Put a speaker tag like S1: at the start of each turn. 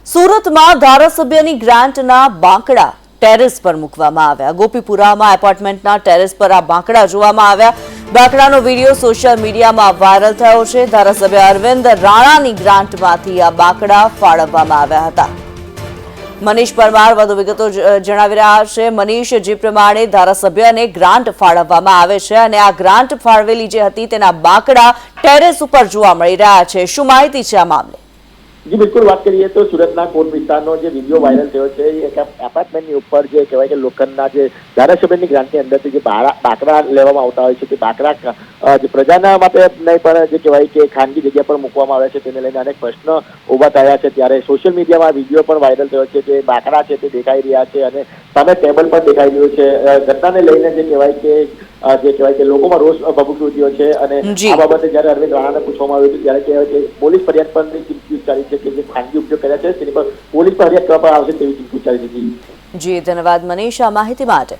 S1: સુરતમાં ધારાસભ્યની ગ્રાન્ટના બાંકડા ટેરેસ પર મૂકવામાં આવ્યા। ગોપીપુરામાં એપાર્ટમેન્ટના ટેરેસ પર આ બાંકડા જોવામાં આવ્યા। બાંકડાનો વિડીયો સોશિયલ મીડિયામાં વાયરલ થયો છે। ધારાસભ્ય અરવિંદ રાણાની ગ્રાન્ટમાંથી આ બાંકડા ફાળવવામાં આવ્યા હતા। મનીષ પરમાર વધુ વિગતો જણાવી રહ્યા છે। મનીષ, જે પ્રમાણે ધારાસભ્યને ગ્રાન્ટ ફાળવવામાં આવે છે અને આ ગ્રાન્ટ ફાળવેલી જે હતી તેના બાંકડા ટેરેસ ઉપર જોવા મળી રહ્યા છે, શું માહિતી છે આ મામલે?
S2: जी बिल्कुल, बात करिए तो सूरतना कोट विस्तारનો જે વિડીયો વાયરલ થયો છે એક એપાર્ટમેન્ટની ઉપર જે કહેવાય કે લોખંડના જે ધારાસભ્યની ગ્રાન્ટની અંદરથી જે બાંકડા લેવામાં આવતા હોય છે તે બાંકડા જે પ્રજાના માટે નહીં પણ જે કહેવાય કે ખાનગી જગ્યા પર મૂકવામાં આવે છે તેને લઈને અનેક પ્રશ્ન ઊભા થયા છે। ત્યારે સોશિયલ મીડિયામાં વિડીયો પણ વાયરલ થયો છે જે બાંકડા છે તે દેખાઈ રહ્યા છે અને સામે ટેબલ પણ દેખાઈ રહ્યું છે। ઘટનાને લઈને જે કહેવાય કે લોકોમાં રોષ ભભૂકી ઉઠ્યો છે અને આ બાબતે જ્યારે અરવિંદ રાણાને પૂછવામાં આવ્યું હતું ત્યારે કહેવાય કે પોલીસ ફરિયાદ પણ ચીમકી ઉચ્ચારી છે કે જે ખાનગી ઉપયોગ કર્યા છે તેની પર પોલીસ ફરિયાદ કરવામાં આવશે તેવી ચીમકી ઉચ્ચારી હતી।
S1: જી, ધન્યવાદ મનીષ આ માહિતી માટે।